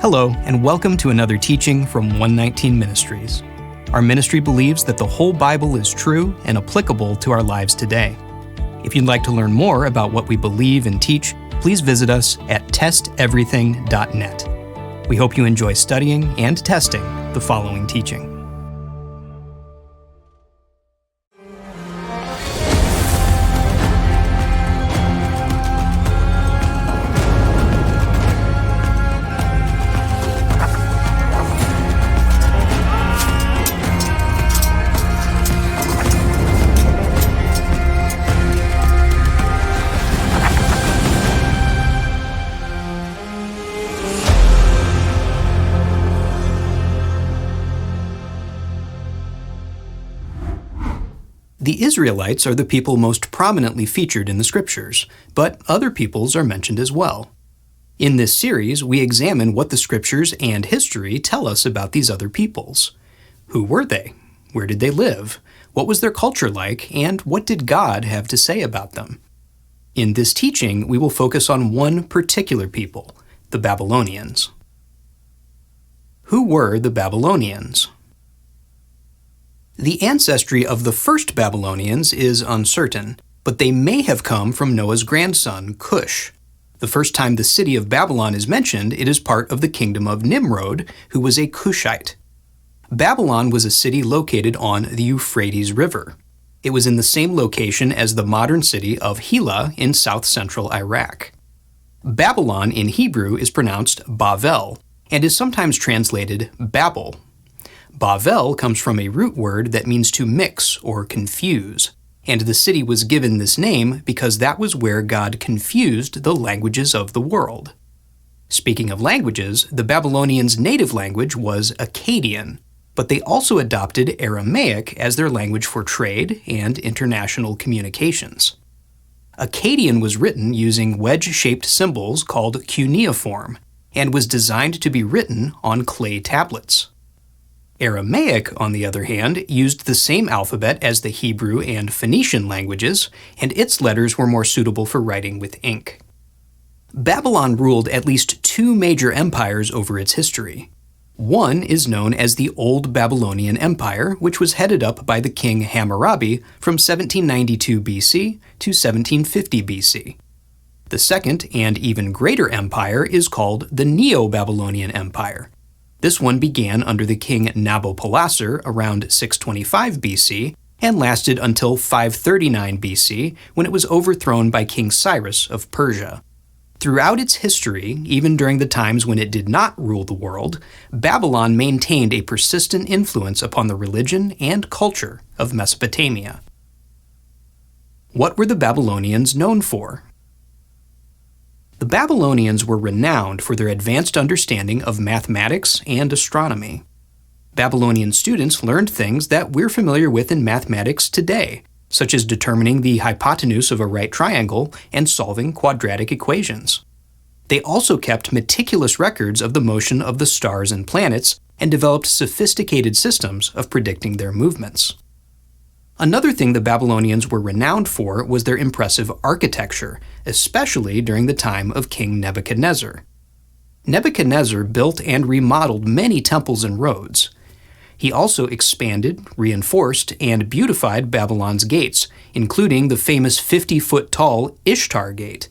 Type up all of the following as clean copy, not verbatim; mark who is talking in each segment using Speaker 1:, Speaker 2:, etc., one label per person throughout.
Speaker 1: Hello, and welcome to another teaching from 119 Ministries. Our ministry believes that the whole Bible is true and applicable to our lives today. If you'd like to learn more about what we believe and teach, please visit us at testeverything.net. We hope you enjoy studying and testing the following teaching. The Israelites are the people most prominently featured in the Scriptures, but other peoples are mentioned as well. In this series, we examine what the Scriptures and history tell us about these other peoples. Who were they? Where did they live? What was their culture like? And what did God have to say about them? In this teaching, we will focus on one particular people, the Babylonians. Who were the Babylonians? The ancestry of the first Babylonians is uncertain, but they may have come from Noah's grandson, Cush. The first time the city of Babylon is mentioned, it is part of the kingdom of Nimrod, who was a Cushite. Babylon was a city located on the Euphrates River. It was in the same location as the modern city of Hilla in south-central Iraq. Babylon in Hebrew is pronounced Bavel, and is sometimes translated Babel. Bavel comes from a root word that means to mix or confuse, and the city was given this name because that was where God confused the languages of the world. Speaking of languages, the Babylonians' native language was Akkadian, but they also adopted Aramaic as their language for trade and international communications. Akkadian was written using wedge-shaped symbols called cuneiform, and was designed to be written on clay tablets. Aramaic, on the other hand, used the same alphabet as the Hebrew and Phoenician languages, and its letters were more suitable for writing with ink. Babylon ruled at least two major empires over its history. One is known as the Old Babylonian Empire, which was headed up by the king Hammurabi from 1792 BC to 1750 BC. The second, and even greater empire, is called the Neo-Babylonian Empire. This one began under the king Nabopolassar around 625 BC and lasted until 539 BC, when it was overthrown by King Cyrus of Persia. Throughout its history, even during the times when it did not rule the world, Babylon maintained a persistent influence upon the religion and culture of Mesopotamia. What were the Babylonians known for? The Babylonians were renowned for their advanced understanding of mathematics and astronomy. Babylonian students learned things that we're familiar with in mathematics today, such as determining the hypotenuse of a right triangle and solving quadratic equations. They also kept meticulous records of the motion of the stars and planets and developed sophisticated systems of predicting their movements. Another thing the Babylonians were renowned for was their impressive architecture, especially during the time of King Nebuchadnezzar. Nebuchadnezzar built and remodeled many temples and roads. He also expanded, reinforced, and beautified Babylon's gates, including the famous 50-foot-tall Ishtar Gate.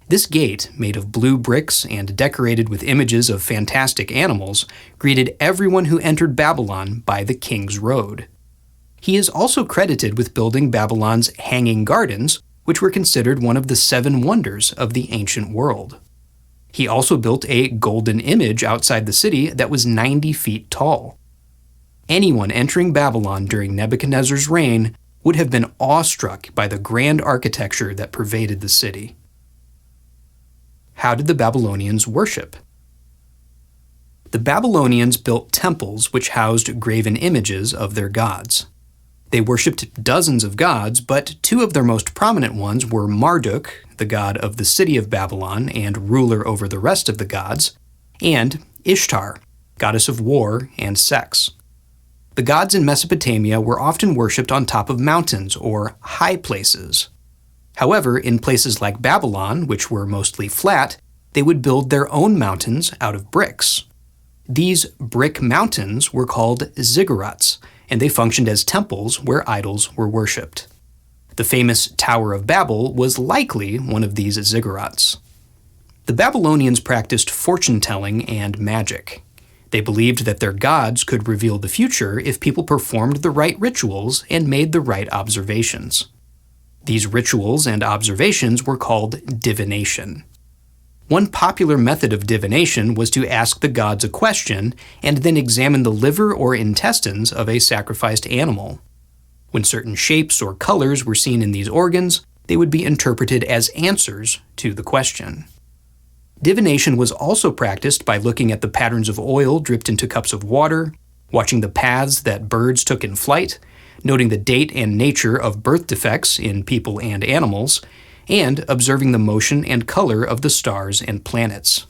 Speaker 1: This gate, made of blue bricks and decorated with images of fantastic animals, greeted everyone who entered Babylon by the King's Road. He is also credited with building Babylon's Hanging Gardens, which were considered one of the 7 wonders of the ancient world. He also built a golden image outside the city that was 90 feet tall. Anyone entering Babylon during Nebuchadnezzar's reign would have been awestruck by the grand architecture that pervaded the city. How did the Babylonians worship? The Babylonians built temples which housed graven images of their gods. They worshipped dozens of gods, but 2 of their most prominent ones were Marduk, the god of the city of Babylon and ruler over the rest of the gods, and Ishtar, goddess of war and sex. The gods in Mesopotamia were often worshipped on top of mountains or high places. However, in places like Babylon, which were mostly flat, They would build their own mountains out of bricks. These brick mountains were called ziggurats, and they functioned as temples where idols were worshipped. The famous Tower of Babel was likely one of these ziggurats. The Babylonians practiced fortune-telling and magic. They believed that their gods could reveal the future if people performed the right rituals and made the right observations. These rituals and observations were called divination. One popular method of divination was to ask the gods a question and then examine the liver or intestines of a sacrificed animal. When certain shapes or colors were seen in these organs, they would be interpreted as answers to the question. Divination was also practiced by looking at the patterns of oil dripped into cups of water, watching the paths that birds took in flight, noting the date and nature of birth defects in people and animals, and observing the motion and color of the stars and planets.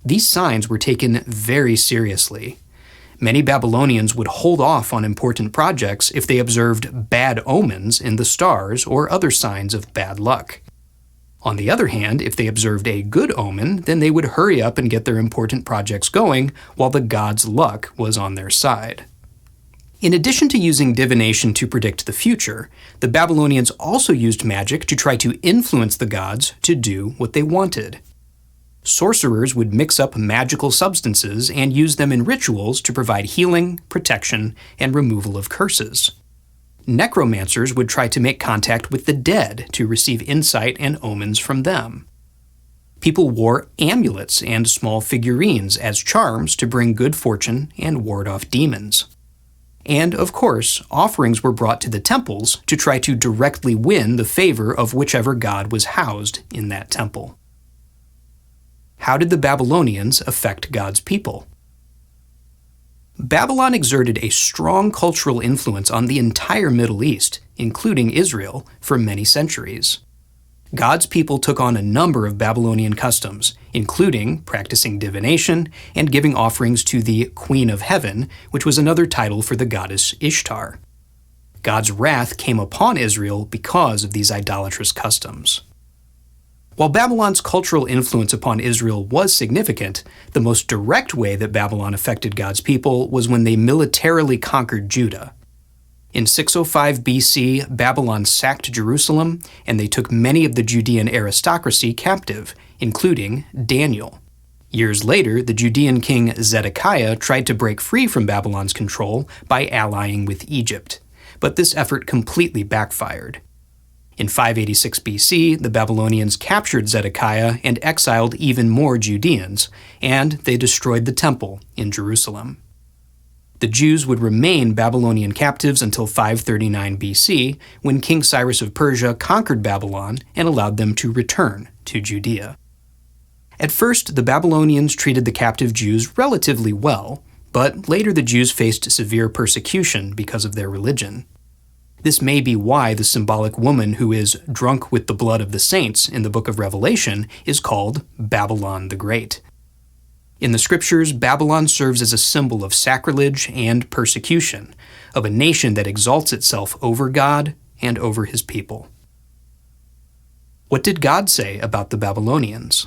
Speaker 1: These signs were taken very seriously. Many Babylonians would hold off on important projects if they observed bad omens in the stars or other signs of bad luck. On the other hand, if they observed a good omen, then they would hurry up and get their important projects going while the gods' luck was on their side. In addition to using divination to predict the future, the Babylonians also used magic to try to influence the gods to do what they wanted. Sorcerers would mix up magical substances and use them in rituals to provide healing, protection, and removal of curses. Necromancers would try to make contact with the dead to receive insight and omens from them. People wore amulets and small figurines as charms to bring good fortune and ward off demons. And, of course, offerings were brought to the temples to try to directly win the favor of whichever god was housed in that temple. How did the Babylonians affect God's people? Babylon exerted a strong cultural influence on the entire Middle East, including Israel, for many centuries. God's people took on a number of Babylonian customs, including practicing divination and giving offerings to the Queen of Heaven, which was another title for the goddess Ishtar. God's wrath came upon Israel because of these idolatrous customs. While Babylon's cultural influence upon Israel was significant, the most direct way that Babylon affected God's people was when they militarily conquered Judah. In 605 BC, Babylon sacked Jerusalem, and they took many of the Judean aristocracy captive, including Daniel. Years later, the Judean king Zedekiah tried to break free from Babylon's control by allying with Egypt, but this effort completely backfired. In 586 BC, the Babylonians captured Zedekiah and exiled even more Judeans, and they destroyed the temple in Jerusalem. The Jews would remain Babylonian captives until 539 BC, when King Cyrus of Persia conquered Babylon and allowed them to return to Judea. At first, the Babylonians treated the captive Jews relatively well, but later the Jews faced severe persecution because of their religion. This may be why the symbolic woman who is drunk with the blood of the saints in the book of Revelation is called Babylon the Great. In the scriptures, Babylon serves as a symbol of sacrilege and persecution, of a nation that exalts itself over God and over his people. What did God say about the Babylonians?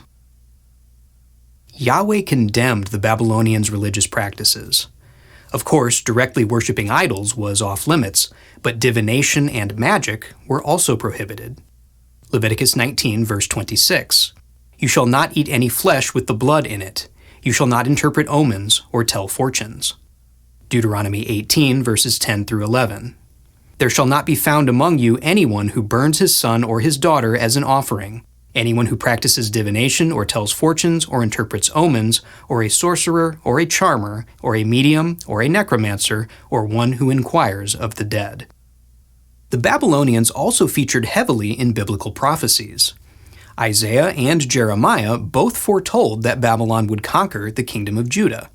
Speaker 1: Yahweh condemned the Babylonians' religious practices. Of course, directly worshiping idols was off limits, but divination and magic were also prohibited. Leviticus 19, verse 26. You shall not eat any flesh with the blood in it. You shall not interpret omens or tell fortunes. Deuteronomy 18, verses 10 through 11. There shall not be found among you anyone who burns his son or his daughter as an offering, anyone who practices divination or tells fortunes or interprets omens, or a sorcerer or a charmer, or a medium or a necromancer, or one who inquires of the dead. The Babylonians also featured heavily in biblical prophecies. Isaiah and Jeremiah both foretold that Babylon would conquer the kingdom of Judah.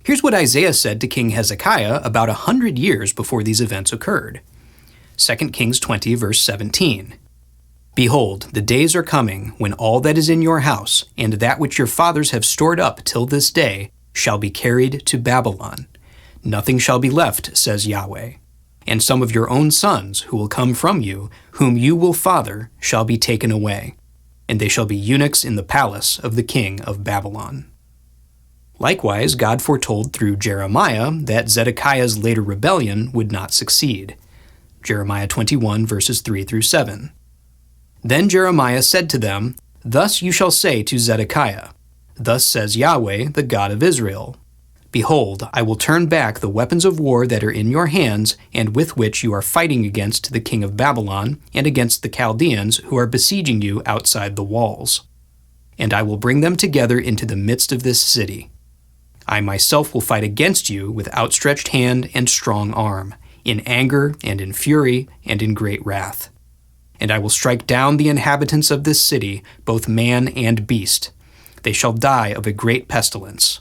Speaker 1: Here's what Isaiah said to King Hezekiah about 100 years before these events occurred. 2 Kings 20, verse 17. Behold, the days are coming when all that is in your house, and that which your fathers have stored up till this day, shall be carried to Babylon. Nothing shall be left, says Yahweh. And some of your own sons, who will come from you, whom you will father, shall be taken away. and they shall be eunuchs in the palace of the king of Babylon. Likewise, God foretold through Jeremiah that Zedekiah's later rebellion would not succeed. Jeremiah 21, verses 3 through 7. Then Jeremiah said to them, Thus you shall say to Zedekiah, Thus says Yahweh, the God of Israel, Behold, I will turn back the weapons of war that are in your hands, and with which you are fighting against the king of Babylon, and against the Chaldeans who are besieging you outside the walls. And I will bring them together into the midst of this city. I myself will fight against you with outstretched hand and strong arm, in anger and in fury and in great wrath. And I will strike down the inhabitants of this city, both man and beast. They shall die of a great pestilence.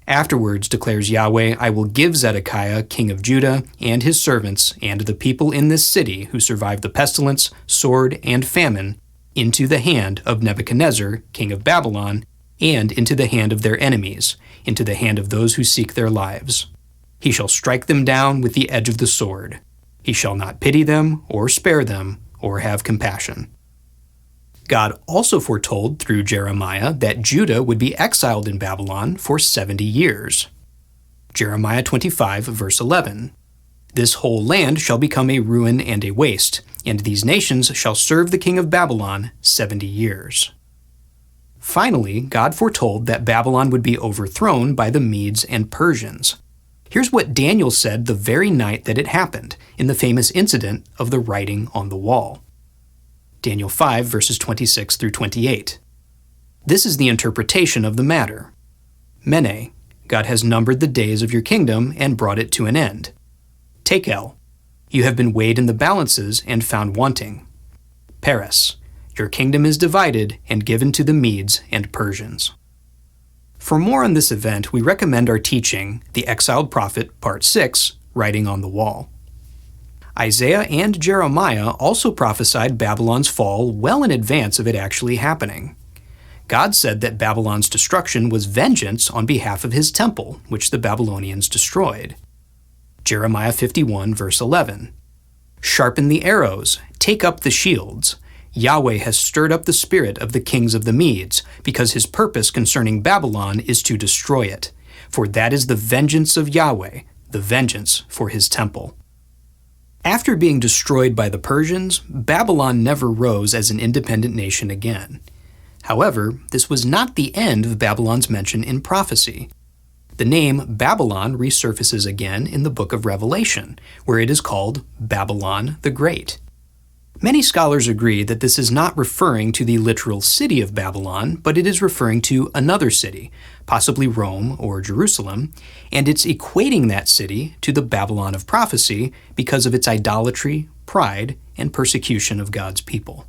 Speaker 1: Afterwards, declares Yahweh, I will give Zedekiah, king of Judah, and his servants, and the people in this city who survived the pestilence, sword, and famine, into the hand of Nebuchadnezzar, king of Babylon, and into the hand of their enemies, into the hand of those who seek their lives. He shall strike them down with the edge of the sword. He shall not pity them, or spare them, or have compassion. God also foretold through Jeremiah that Judah would be exiled in Babylon for 70 years. Jeremiah 25, verse 11. This whole land shall become a ruin and a waste, and these nations shall serve the king of Babylon 70 years. Finally, God foretold that Babylon would be overthrown by the Medes and Persians. Here's what Daniel said the very night that it happened, in the famous incident of the writing on the wall. Daniel 5, verses 26 through 28. This is the interpretation of the matter. Mene, God has numbered the days of your kingdom and brought it to an end. Tekel, you have been weighed in the balances and found wanting. Peres, your kingdom is divided and given to the Medes and Persians. For more on this event, we recommend our teaching, The Exiled Prophet, Part 6, Writing on the Wall. Isaiah and Jeremiah also prophesied Babylon's fall well in advance of it actually happening. God said that Babylon's destruction was vengeance on behalf of his temple, which the Babylonians destroyed. Jeremiah 51, verse 11. Sharpen the arrows, take up the shields. Yahweh has stirred up the spirit of the kings of the Medes, because his purpose concerning Babylon is to destroy it. For that is the vengeance of Yahweh, the vengeance for his temple. After being destroyed by the Persians, Babylon never rose as an independent nation again. However, this was not the end of Babylon's mention in prophecy. The name Babylon resurfaces again in the book of Revelation, where it is called Babylon the Great. Many scholars agree that this is not referring to the literal city of Babylon, but it is referring to another city, possibly Rome or Jerusalem, and it's equating that city to the Babylon of prophecy because of its idolatry, pride, and persecution of God's people.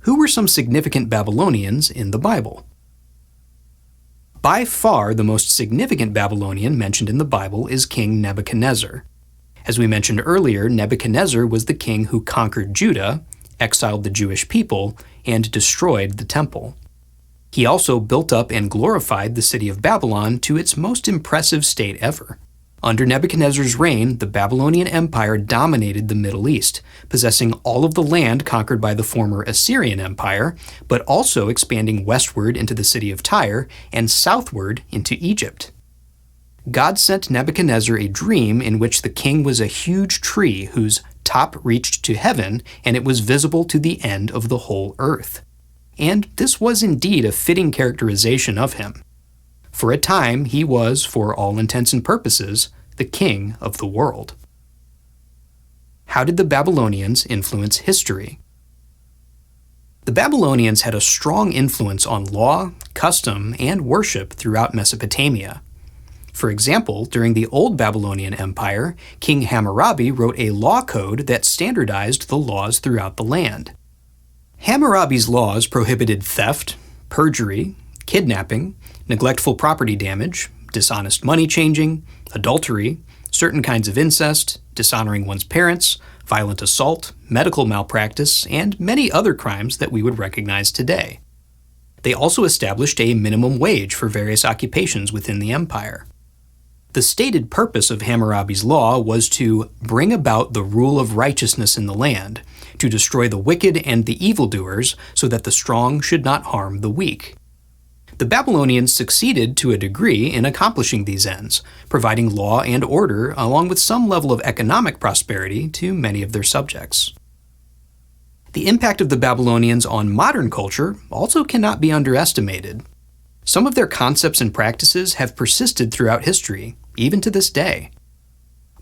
Speaker 1: Who were some significant Babylonians in the Bible? By far the most significant Babylonian mentioned in the Bible is King Nebuchadnezzar. As we mentioned earlier, Nebuchadnezzar was the king who conquered Judah, exiled the Jewish people, and destroyed the temple. He also built up and glorified the city of Babylon to its most impressive state ever. Under Nebuchadnezzar's reign, the Babylonian Empire dominated the Middle East, possessing all of the land conquered by the former Assyrian Empire, but also expanding westward into the city of Tyre and southward into Egypt. God sent Nebuchadnezzar a dream in which the king was a huge tree whose top reached to heaven, and it was visible to the end of the whole earth. And this was indeed a fitting characterization of him. For a time, he was, for all intents and purposes, the king of the world. How did the Babylonians influence history? The Babylonians had a strong influence on law, custom, and worship throughout Mesopotamia. For example, during the Old Babylonian Empire, King Hammurabi wrote a law code that standardized the laws throughout the land. Hammurabi's laws prohibited theft, perjury, kidnapping, neglectful property damage, dishonest money changing, adultery, certain kinds of incest, dishonoring one's parents, violent assault, medical malpractice, and many other crimes that we would recognize today. They also established a minimum wage for various occupations within the empire. The stated purpose of Hammurabi's law was to bring about the rule of righteousness in the land, to destroy the wicked and the evildoers, so that the strong should not harm the weak. The Babylonians succeeded to a degree in accomplishing these ends, providing law and order along with some level of economic prosperity to many of their subjects. The impact of the Babylonians on modern culture also cannot be underestimated. Some of their concepts and practices have persisted throughout history, even to this day.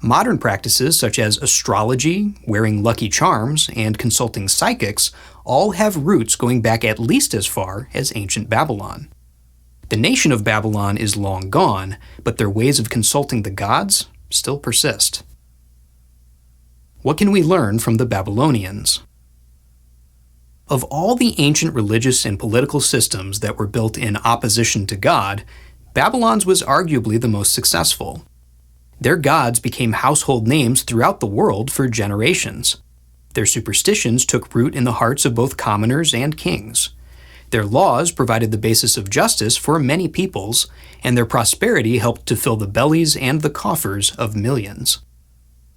Speaker 1: Modern practices such as astrology, wearing lucky charms, and consulting psychics all have roots going back at least as far as ancient Babylon. The nation of Babylon is long gone, but their ways of consulting the gods still persist. What can we learn from the Babylonians? Of all the ancient religious and political systems that were built in opposition to God, Babylon's was arguably the most successful. Their gods became household names throughout the world for generations. Their superstitions took root in the hearts of both commoners and kings. Their laws provided the basis of justice for many peoples, and their prosperity helped to fill the bellies and the coffers of millions.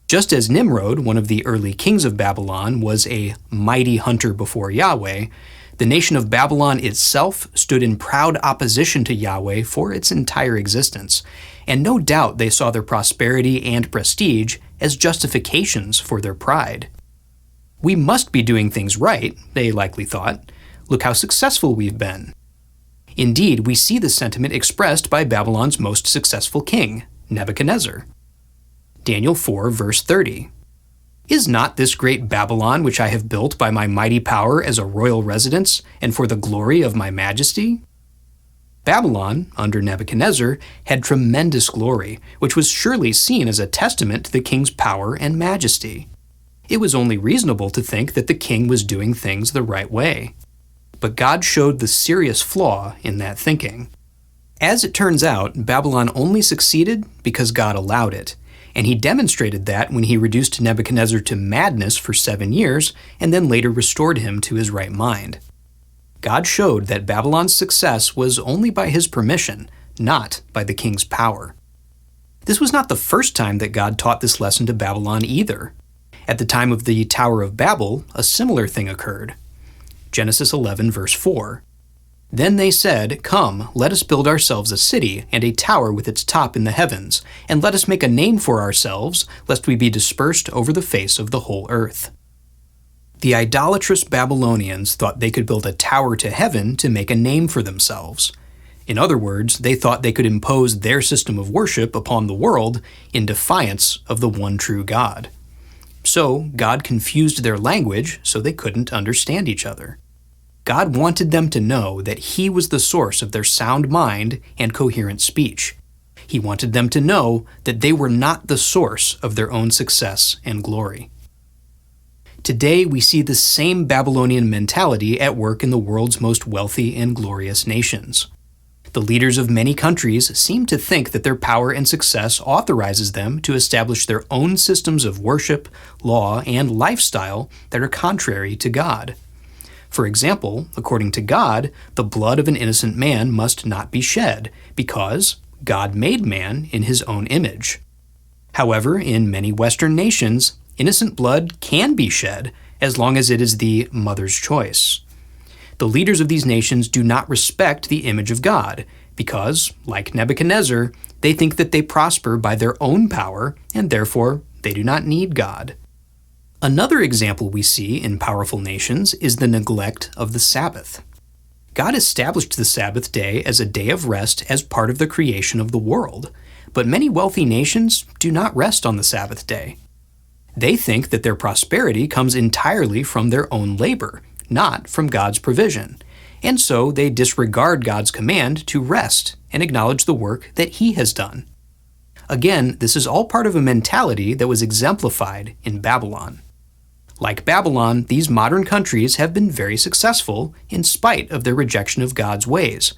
Speaker 1: Just as Nimrod, one of the early kings of Babylon, was a mighty hunter before Yahweh, the nation of Babylon itself stood in proud opposition to Yahweh for its entire existence, and no doubt they saw their prosperity and prestige as justifications for their pride. We must be doing things right, they likely thought. Look how successful we've been. Indeed, we see the sentiment expressed by Babylon's most successful king, Nebuchadnezzar. Daniel 4, verse 30. Is not this great Babylon which I have built by my mighty power as a royal residence, and for the glory of my majesty? Babylon, under Nebuchadnezzar, had tremendous glory, which was surely seen as a testament to the king's power and majesty. It was only reasonable to think that the king was doing things the right way. But God showed the serious flaw in that thinking. As it turns out, Babylon only succeeded because God allowed it, and he demonstrated that when he reduced Nebuchadnezzar to madness for 7 years and then later restored him to his right mind. God showed that Babylon's success was only by his permission, not by the king's power. This was not the first time that God taught this lesson to Babylon either. At the time of the Tower of Babel, a similar thing occurred. Genesis 11, verse 4. Then they said, Come, let us build ourselves a city and a tower with its top in the heavens, and let us make a name for ourselves, lest we be dispersed over the face of the whole earth. The idolatrous Babylonians thought they could build a tower to heaven to make a name for themselves. In other words, they thought they could impose their system of worship upon the world in defiance of the one true God. So, God confused their language so they couldn't understand each other. God wanted them to know that He was the source of their sound mind and coherent speech. He wanted them to know that they were not the source of their own success and glory. Today, we see the same Babylonian mentality at work in the world's most wealthy and glorious nations. The leaders of many countries seem to think that their power and success authorizes them to establish their own systems of worship, law, and lifestyle that are contrary to God. For example, according to God, the blood of an innocent man must not be shed, because God made man in His own image. However, in many Western nations, innocent blood can be shed as long as it is the mother's choice. The leaders of these nations do not respect the image of God because, like Nebuchadnezzar, they think that they prosper by their own power and therefore they do not need God. Another example we see in powerful nations is the neglect of the Sabbath. God established the Sabbath day as a day of rest as part of the creation of the world, but many wealthy nations do not rest on the Sabbath day. They think that their prosperity comes entirely from their own labor, not from God's provision, and so they disregard God's command to rest and acknowledge the work that He has done. Again, this is all part of a mentality that was exemplified in Babylon. Like Babylon, these modern countries have been very successful in spite of their rejection of God's ways.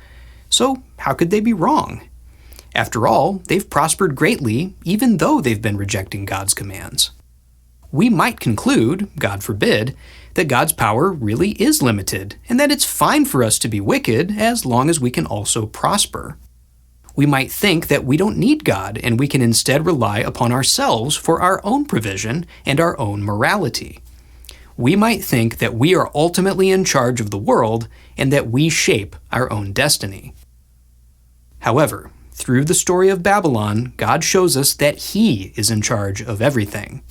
Speaker 1: So how could they be wrong? After all, they've prospered greatly even though they've been rejecting God's commands. We might conclude, God forbid, that God's power really is limited, and that it's fine for us to be wicked as long as we can also prosper. We might think that we don't need God, and we can instead rely upon ourselves for our own provision and our own morality. we might think that we are ultimately in charge of the world and that we shape our own destiny. However, through the story of Babylon, God shows us that He is in charge of everything.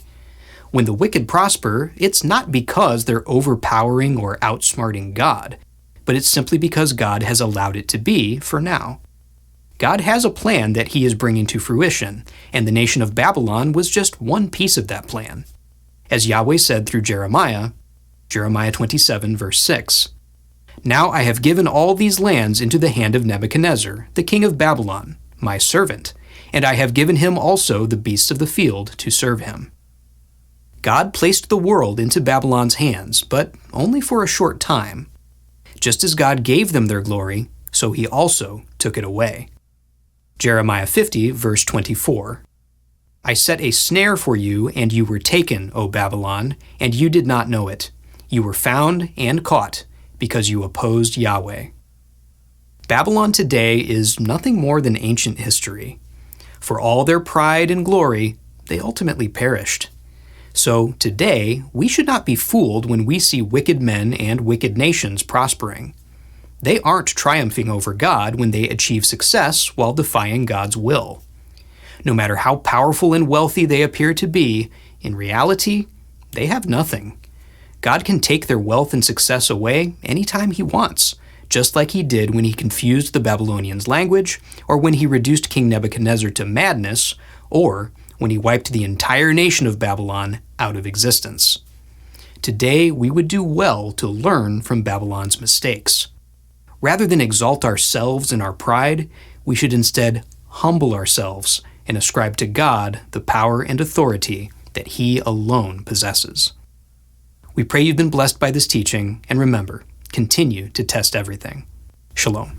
Speaker 1: When the wicked prosper, it's not because they're overpowering or outsmarting God, but it's simply because God has allowed it to be for now. God has a plan that He is bringing to fruition, and the nation of Babylon was just one piece of that plan. As Yahweh said through Jeremiah 27, verse 6, "Now I have given all these lands into the hand of Nebuchadnezzar, the king of Babylon, my servant, and I have given him also the beasts of the field to serve him." God placed the world into Babylon's hands, but only for a short time. Just as God gave them their glory, so He also took it away. Jeremiah 50, verse 24. "I set a snare for you, and you were taken, O Babylon, and you did not know it. You were found and caught, because you opposed Yahweh." Babylon today is nothing more than ancient history. For all their pride and glory, they ultimately perished. So today, we should not be fooled when we see wicked men and wicked nations prospering. They aren't triumphing over God when they achieve success while defying God's will. No matter how powerful and wealthy they appear to be, in reality, they have nothing. God can take their wealth and success away anytime He wants, just like He did when He confused the Babylonians' language, or when He reduced King Nebuchadnezzar to madness, or when He wiped the entire nation of Babylon out of existence. Today, we would do well to learn from Babylon's mistakes. Rather than exalt ourselves in our pride, we should instead humble ourselves and ascribe to God the power and authority that He alone possesses. We pray you've been blessed by this teaching, and remember, continue to test everything. Shalom.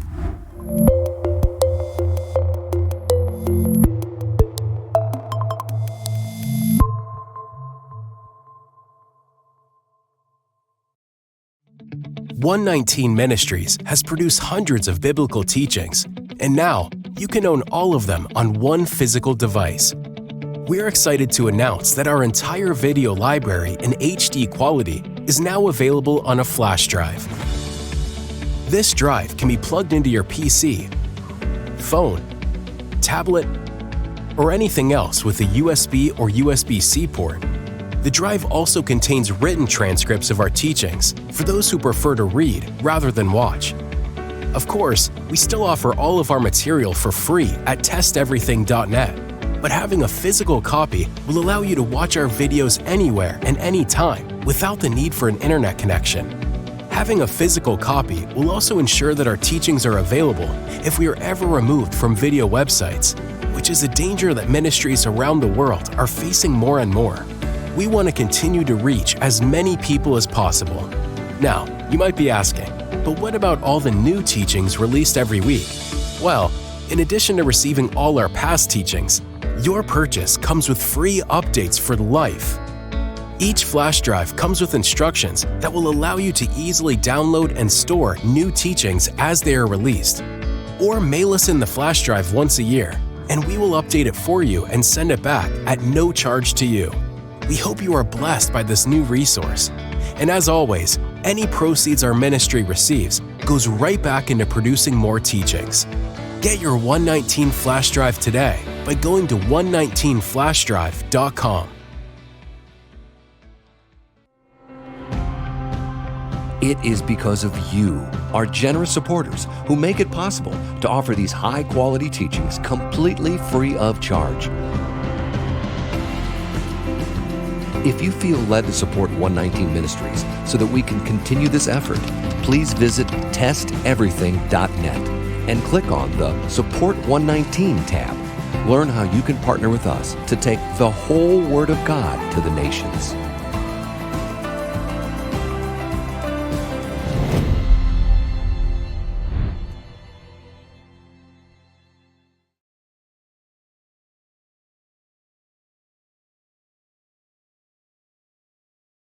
Speaker 2: "119 Ministries has produced hundreds of biblical teachings, and now you can own all of them on one physical device. We're excited to announce that our entire video library in HD quality is now available on a flash drive. This drive can be plugged into your PC, phone, tablet, or anything else with a USB or USB-C port. The drive also contains written transcripts of our teachings for those who prefer to read rather than watch. Of course, we still offer all of our material for free at testeverything.net, but having a physical copy will allow you to watch our videos anywhere and anytime without the need for an internet connection. Having a physical copy will also ensure that our teachings are available if we are ever removed from video websites, which is a danger that ministries around the world are facing more and more. We want to continue to reach as many people as possible. Now, you might be asking, but what about all the new teachings released every week? Well, in addition to receiving all our past teachings, your purchase comes with free updates for life. Each flash drive comes with instructions that will allow you to easily download and store new teachings as they are released. Or mail us in the flash drive once a year, and we will update it for you and send it back at no charge to you. We hope you are blessed by this new resource. And as always, any proceeds our ministry receives goes right back into producing more teachings. Get your 119 flash drive today by going to 119flashDrive.com.
Speaker 3: It is because of you, our generous supporters, who make it possible to offer these high-quality teachings completely free of charge. If you feel led to support 119 Ministries so that we can continue this effort, please visit testeverything.net and click on the Support 119 tab. Learn how you can partner with us to take the whole Word of God to the nations.